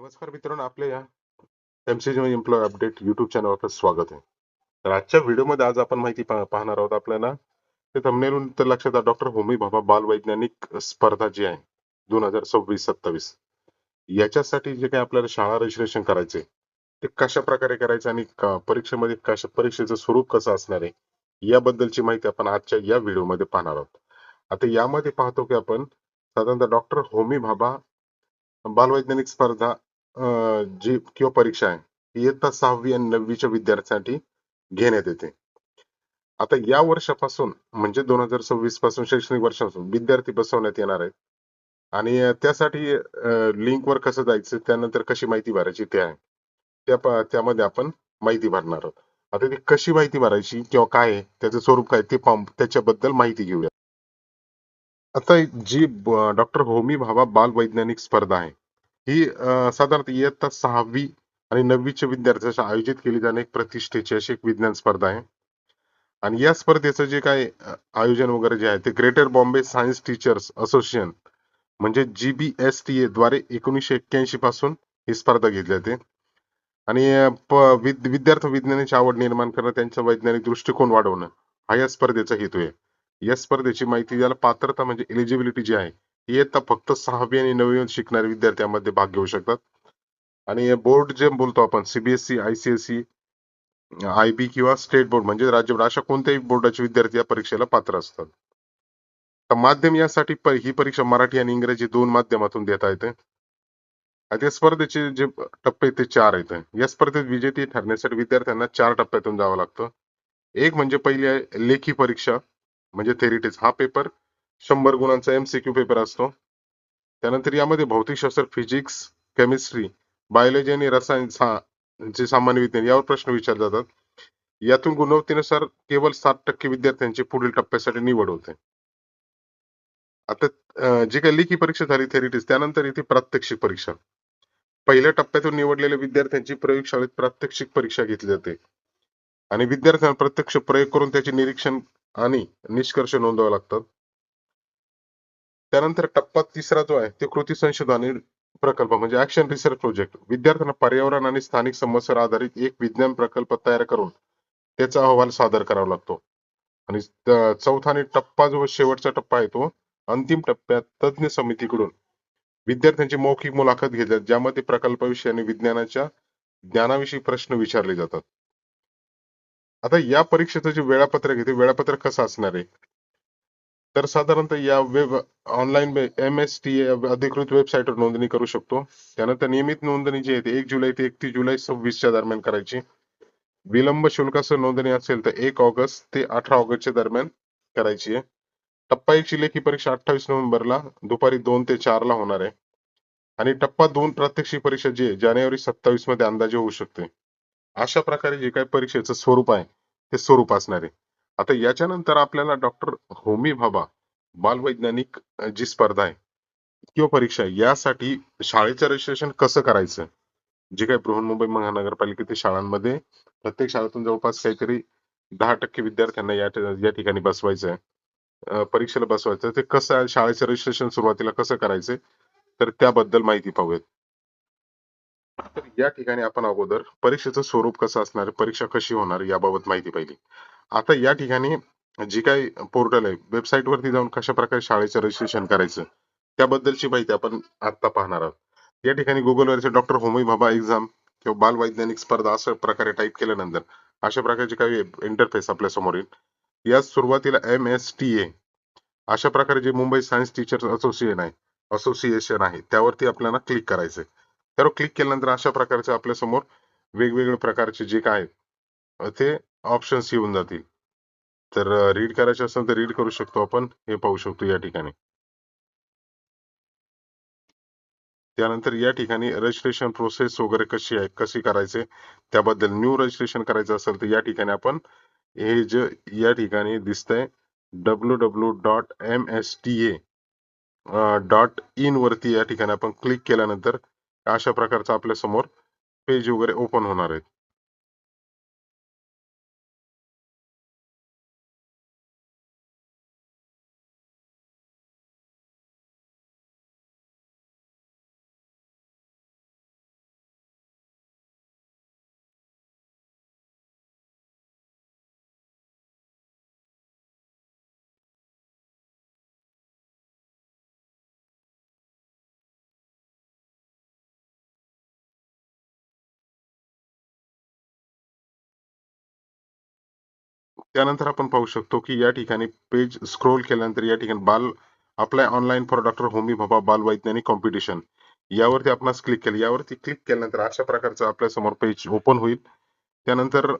नमस्कार मित्रांनो, आपल्या या एमसीजी एम्प्लॉय अपडेट युट्यूब चॅनलवर आपलं स्वागत आहे. तर आजच्या व्हिडिओमध्ये आज आपण माहिती पाहणार आहोत. आपल्याला ते थंबनेलवरून तर लक्षात आलं, डॉक्टर होमी भाभा बाल वैज्ञानिक स्पर्धा जी आहे 2026-27 याच्यासाठी जे काही आपल्याला शाळा रजिस्ट्रेशन करायचे ते कशा प्रकारे करायचं आणि परीक्षेमध्ये परीक्षेचं स्वरूप कसं असणार आहे याबद्दलची माहिती आपण आजच्या या व्हिडिओमध्ये पाहणार आहोत. आता यामध्ये पाहतो की आपण साधारणतः डॉक्टर होमी भाभा बालवैज्ञानिक स्पर्धा जी किंवा परीक्षा आहे ही इयत्ता 6वी आणि 9वीच्या विद्यार्थ्यांसाठी घेण्यात येते. आता या वर्षापासून म्हणजे 2026 पासून शैक्षणिक वर्षापासून विद्यार्थी बसवण्यात येणार आहेत आणि त्यासाठी लिंकवर कसं जायचं, त्यानंतर कशी माहिती भरायची ते आहे. त्यामध्ये आपण माहिती भरणार आहोत. आता ती कशी माहिती भरायची किंवा काय आहे, त्याचं स्वरूप काय ते त्याच्याबद्दल माहिती घेऊया. आता जी डॉक्टर होमी भाभा बाल वैज्ञानिक स्पर्धा आहे ही साधारणतः इयत्ता 6वी आणि 9वीच्या विद्यार्थ्यांसाठी आयोजित केली जाणारी एक प्रतिष्ठेची अशी एक विज्ञान स्पर्धा आहे. आणि या स्पर्धेचं जे काय आयोजन वगैरे जे आहे ते greater Bombay science teachers association म्हणजे GBSTA द्वारे 1981 पासून ही स्पर्धा घेतली जाते. आणि विद्यार्थी विज्ञानाची आवड निर्माण करणं, त्यांचा वैज्ञानिक दृष्टिकोन वाढवणं हा या स्पर्धेचा हेतू आहे. या स्पर्धेची माहिती द्यायला पात्रता म्हणजे एलिजिबिलिटी जी आहे ही इयत्ता फक्त 6वी आणि 9वी शिकणारे विद्यार्थी यामध्ये भाग घेऊ शकतात. आणि बोर्ड जे बोलतो आपण CBSE, ICSE, IB किंवा स्टेट बोर्ड म्हणजे राज्य बोर्ड अशा कोणत्याही बोर्डाचे विद्यार्थी या परीक्षेला पात्र असतात. तर माध्यम यासाठी ही परीक्षा मराठी आणि इंग्रजी दोन माध्यमातून देता येते. आता या स्पर्धेचे जे टप्पे आहेत ते 4 आहेत. या स्पर्धेत विजेते ठरण्यासाठी विद्यार्थ्यांना 4 टप्प्यातून जावं लागतं. एक म्हणजे पहिली आहे लेखी परीक्षा म्हणजे थेरी टेस्ट. हा पेपर 100 गुणांचा MCQ पेपर असतो. त्यानंतर यामध्ये भौतिकशास्त्र, फिजिक्स, केमिस्ट्री, बायोलॉजी आणि रसायन जे सामान्य विज्ञान यावर प्रश्न विचारले जातात. यातून गुणवत्तेनुसार केवळ 7% विद्यार्थ्यांची पुढील टप्प्यासाठी निवड होते. आता जी काही लेखी परीक्षा झाली थेरी टेस्ट, त्यानंतर येते प्रात्यक्षिक परीक्षा. पहिल्या टप्प्यातून निवडलेल्या विद्यार्थ्यांची प्रयोगशाळेत प्रात्यक्षिक परीक्षा घेतली जाते आणि विद्यार्थ्यांना प्रत्यक्ष प्रयोग करून त्याचे निरीक्षण आणि निष्कर्ष नोंदवावे लागतात. त्यानंतर टप्पा तिसरा जो आहे ते कृती संशोधन आणि प्रकल्प म्हणजे ऍक्शन रिसर्च प्रोजेक्ट. विद्यार्थ्यांना पर्यावरण आणि स्थानिक समस्यावर आधारित एक विज्ञान प्रकल्प तयार करून त्याचा अहवाल सादर करावा लागतो. आणि चौथा आणि टप्पा जो शेवटचा टप्पा आहे तो अंतिम टप्प्यात तज्ञ समितीकडून विद्यार्थ्यांची मौखिक मुलाखत घेतात, ज्यामध्ये प्रकल्पाविषयी आणि विज्ञानाच्या ज्ञानाविषयी प्रश्न विचारले जातात. आता या परीक्षेचं जे वेळापत्रक आहे ते वेळापत्रक कसं असणार आहे, तर साधारणतः या ऑनलाईन MSTA अधिकृत वेबसाईटवर नोंदणी करू शकतो. त्यानंतर नियमित नोंदणी जी आहे ती 1 जुलै ते 31 जुलै 26 दरम्यान करायची. विलंब शुल्कासह नोंदणी असेल तर 1 ऑगस्ट ते 18 ऑगस्टच्या दरम्यान करायची आहे. टप्पा 1 ची लेखी परीक्षा 28 नोव्हेंबरला दुपारी 2 ते 4 ला होणार आहे. आणि टप्पा 2 प्रात्यक्षिक परीक्षा जी आहे जानेवारी 27 मध्ये अंदाजे होऊ शकते. अशा प्रकारे जे काही परीक्षेचं स्वरूप आहे ते स्वरूप असणार आहे. आता याच्यानंतर आपल्याला डॉक्टर होमी भाभा बालवैज्ञानिक जी स्पर्धा आहे किंवा परीक्षा आहे यासाठी शाळेचं रजिस्ट्रेशन कसं करायचं, जे काही बृहन्मुंबई महानगरपालिकेतील शाळांमध्ये प्रत्येक शाळेतून जवळपास काहीतरी 10% विद्यार्थ्यांना या ठिकाणी बसवायचं आहे. परीक्षेला बसवायचं ते कसं आहे, शाळेचं रजिस्ट्रेशन सुरुवातीला कसं करायचं, तर त्याबद्दल माहिती पाहूयात. तर या ठिकाणी आपण अगोदर परीक्षेचं स्वरूप कसं असणार, परीक्षा कशी होणार याबाबत माहिती पाहिली. आता या ठिकाणी जी काही पोर्टल आहे, वेबसाईट वरती जाऊन कशा प्रकारे शाळेचं रजिस्ट्रेशन करायचं त्याबद्दलची माहिती आपण आता पाहणार आहोत. या ठिकाणी गुगलवरचे डॉक्टर होमी भाभा एक्झाम किंवा बाल वैज्ञानिक स्पर्धा अशा प्रकारे टाईप केल्यानंतर अशा प्रकारचे काही इंटरफेस आपल्या समोर येईल. या सुरुवातीला MSTA अशा प्रकारे जे मुंबई सायन्स टीचर्स असोसिएशन आहे त्यावरती आपल्याला क्लिक करायचंय. त्यावर क्लिक केल्यानंतर अशा प्रकारचे आपल्या समोर वेगवेगळे प्रकारचे जे काय ते ऑप्शन्स येऊन जातील. तर रीड करायचे असेल तर रीड करू शकतो आपण, हे पाहू शकतो या ठिकाणी. त्यानंतर या ठिकाणी रजिस्ट्रेशन प्रोसेस वगैरे कशी आहे, कशी करायचे त्याबद्दल न्यू रजिस्ट्रेशन करायचं असेल तर या ठिकाणी आपण हे जे या ठिकाणी दिसतंय www.msta.in वरती या ठिकाणी आपण क्लिक केल्यानंतर अशा प्रकारचं आपल्या समोर पेज वगैरे ओपन होणार आहे. त्यानंतर आपण पाहू शकतो की या ठिकाणी पेज स्क्रोल केल्यानंतर या ठिकाणी बाल apply online for doctor Homi Bhabha बाल वैज्ञानिक कॉम्पिटिशन यावरती आपण क्लिक केलं. यावरती क्लिक केल्यानंतर अशा प्रकारचं आपल्या समोर पेज ओपन होईल. त्यानंतर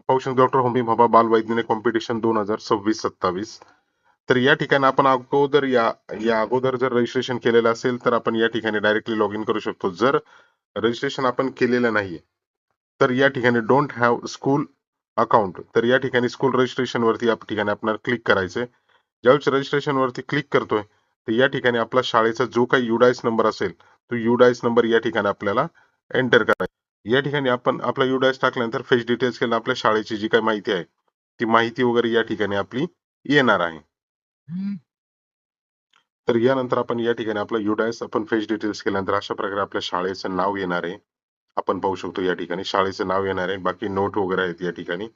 पाहू शकतो डॉक्टर होमी भाभा बाल वैज्ञानिक कॉम्पिटिशन 2026-27. तर या ठिकाणी आपण अगोदर या या अगोदर जर रजिस्ट्रेशन केलेलं असेल तर आपण या ठिकाणी डायरेक्टली लॉग इन करू शकतो. जर रजिस्ट्रेशन आपण केलेलं नाहीये तर या ठिकाणी डोंट हॅव स्कूल अकाउंट, तर या ठिकाणी स्कूल रजिस्ट्रेशन वरती या ठिकाणी आपल्याला क्लिक करायचंय. ज्यावेळेस रजिस्ट्रेशन वरती क्लिक करतोय तर या ठिकाणी आपला शाळेचा जो काही युडायस नंबर असेल तो युडायस नंबर या ठिकाणी आपल्याला एंटर करायचा. या ठिकाणी आपण आपला युडायस टाकल्यानंतर फेच डिटेल्स केलं आपल्या शाळेची जी काही माहिती आहे ती माहिती वगैरे या ठिकाणी आपली येणार आहे. तर यानंतर आपण या ठिकाणी आपला युडायस आपण फेच डिटेल्स केल्यानंतर अशा प्रकारे आपल्या शाळेचं नाव येणार आहे. आपण पाहू शकतो या ठिकाणी शाळेचं नाव येणार आहे. बाकी नोट वगैरे आहेत या ठिकाणी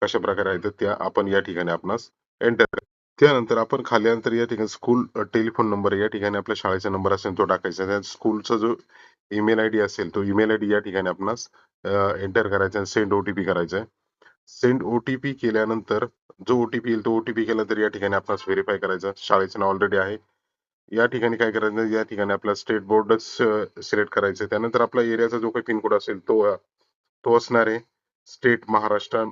कशा प्रकारे आहेत त्या आपण या ठिकाणी आपणास एंटर. त्यानंतर आपण खाल्यानंतर या ठिकाणी स्कूल टेलिफोन नंबर या ठिकाणी आपल्या शाळेचा नंबर असेल तो टाकायचा. त्या स्कूलचा जो ईमेल आयडी असेल तो ईमेल आयडी या ठिकाणी आपणास एंटर करायचा आणि सेंड ओटीपी करायचा आहे. सेंड ओटीपी केल्यानंतर जो ओटीपी येईल तो ओटीपी केला तर या ठिकाणी आपणास व्हेरीफाय करायचा. शाळेचं नाव ऑलरेडी आहे. या ठिकाणी काय करायचं या ठिकाणी आपला स्टेट बोर्डच सिलेक्ट करायचं. त्यानंतर आपला एरियाचा जो काही पिनकोड असेल तो असणार आहे स्टेट महाराष्ट्र,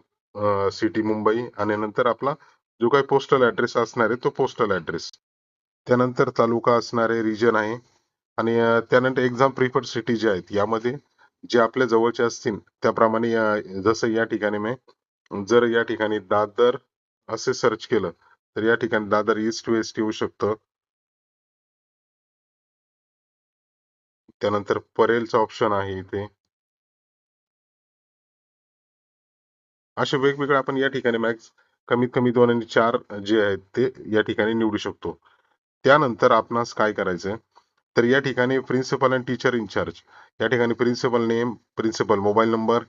सिटी मुंबई आणि नंतर आपला जो काही पोस्टल ऍड्रेस असणार आहे तो पोस्टल ऍड्रेस. त्यानंतर तालुका असणार आहे, रिजन आहे आणि त्यानंतर एक्झाम प्रिफर्ड सिटी जे आहेत यामध्ये जे आपल्या जवळचे असतील त्याप्रमाणे जसं या ठिकाणी मी जर या ठिकाणी दादर असे सर्च केलं तर या ठिकाणी दादर ईस्ट वेस्ट येऊ शकतं. त्यानंतर परेलचा ऑप्शन आहे इथे. असे वेगवेगळे आपण या ठिकाणी मॅक्स कमीत कमी 2 आणि 4 जे आहेत ते या ठिकाणी निवडू शकतो. त्यानंतर आपणास काय करायचंय तर या ठिकाणी प्रिन्सिपल आणि टीचर इन्चार्ज या ठिकाणी principal name, principal mobile number,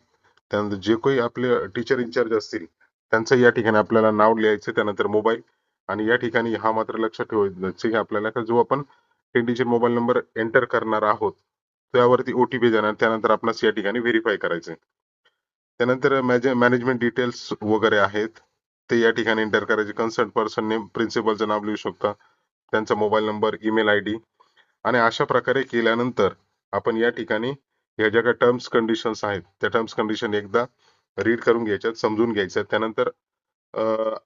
त्यानंतर जे काही आपले टीचर इन्चार्ज असतील त्यांचं या ठिकाणी आपल्याला नाव लिहायचं. त्यानंतर मोबाईल आणि या ठिकाणी हा मात्र लक्षात ठेवायचं की आपल्याला का जो आपण 10 डिजिट मोबाईल नंबर एंटर करणार आहोत त्यावरती ओटीपी देणार. त्यानंतर आपणास या ठिकाणी व्हेरीफाय करायचंय. त्यानंतर मॅनेजमेंट डिटेल्स वगैरे आहेत ते या ठिकाणी एंटर करायचे. कन्सर्न पर्सन नेम, प्रिन्सिपलचं नाव लिहू शकता, त्यांचा मोबाईल नंबर, ईमेल आयडी आणि अशा प्रकारे केल्यानंतर आपण या ठिकाणी या ज्या काही टर्म्स कंडिशन्स आहेत त्या टर्म्स कंडिशन एकदा रीड करून घ्यायच्यात, समजून घ्यायच्यात. त्यानंतर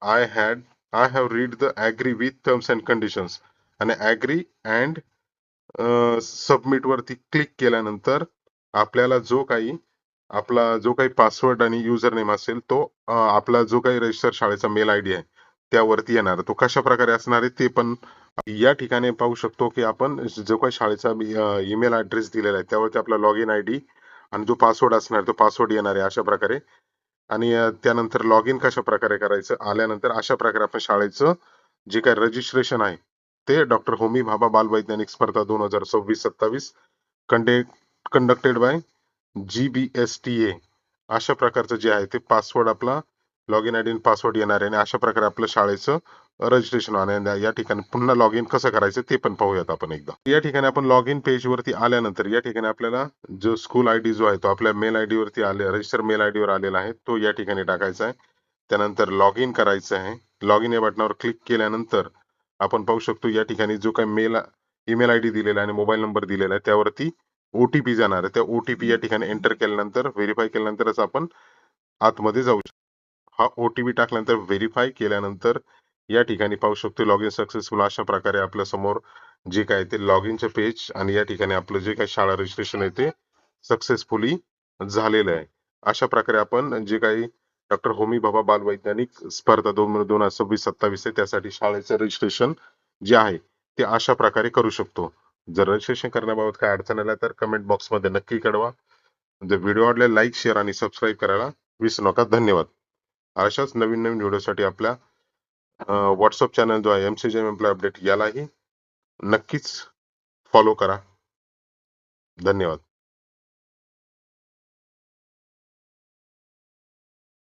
I have read the agree with terms and conditions आणि ऍग्री अँड सबमिट वरती क्लिक केल्यानंतर आपल्याला जो काही पासवर्ड आणि युजर नेम असेल तो आपला जो काही रजिस्टर शाळेचा मेल आयडी आहे त्यावरती येणार. तो कशा प्रकारे असणार आहे ते पण या ठिकाणी पाहू शकतो की आपण जो काही शाळेचा ईमेल ऍड्रेस दिलेला आहे त्यावरती आपला लॉग इन आयडी आणि जो पासवर्ड असणार तो पासवर्ड येणार आहे अशा प्रकारे. आणि त्यानंतर लॉग इन कशा प्रकारे करायचं आल्यानंतर अशा प्रकारे आपण शाळेचं जे काही रजिस्ट्रेशन आहे ते डॉक्टर होमी भाभा बाल वैज्ञानिक स्पर्धा 2026-27 कंडक्टेड बाय GBSTA अशा प्रकारचं जे आहे ते पासवर्ड आपला लॉग इन आयडी आणि पासवर्ड येणार आहे आणि अशा प्रकारे आपल्या शाळेचं रजिस्ट्रेशन होणार. या ठिकाणी पुन्हा लॉग इन कसं करायचं ते पण पाहूयात आपण एकदा. या ठिकाणी आपण लॉग इन पेज वरती आल्यानंतर या ठिकाणी आपल्याला जो स्कूल आयडी जो आहे तो आपल्या मेल आयडी वरती रजिस्टर मेल आयडी वर आलेला आहे तो या ठिकाणी टाकायचा आहे. त्यानंतर लॉग इन करायचं आहे. लॉग इन या बटनावर क्लिक केल्यानंतर आपण पाहू शकतो या ठिकाणी जो काही ईमेल आयडी दिलेला आहे आणि मोबाईल नंबर दिलेला आहे त्यावरती ओटीपी जाणार आहे. त्या ओटीपी या ठिकाणी एंटर केल्यानंतर व्हेरीफाय केल्यानंतरच आपण आतमध्ये जाऊ शकतो. हा ओटीपी टाकल्यानंतर व्हेरीफाय केल्यानंतर या ठिकाणी पाहू शकतो लॉग इन सक्सेसफुल अशा प्रकारे आपल्या समोर जे काय ते लॉग इनचे पेज आणि या ठिकाणी आपलं जे काही शाळा रजिस्ट्रेशन आहे ते सक्सेसफुली झालेलं आहे. अशा प्रकारे आपण जे काही डॉक्टर होमी भाभा बाल वैज्ञानिक स्पर्धा 2026-27 आहे त्यासाठी शाळेचं रजिस्ट्रेशन जे आहे ते अशा प्रकारे करू शकतो. जर रजिस्ट्रेशन करण्याबाबत काय अडचण आल्या तर कमेंट बॉक्समध्ये नक्की कळवा. जर व्हिडिओ आवडले लाईक, शेअर आणि सबस्क्राईब करायला विसरू नका. धन्यवाद. अशाच नवीन नवीन व्हिडिओसाठी आपल्या व्हॉट्सअप चॅनल जो आहे MCJM एम्प्लॉय अपडेट यालाही नक्कीच फॉलो करा. धन्यवाद.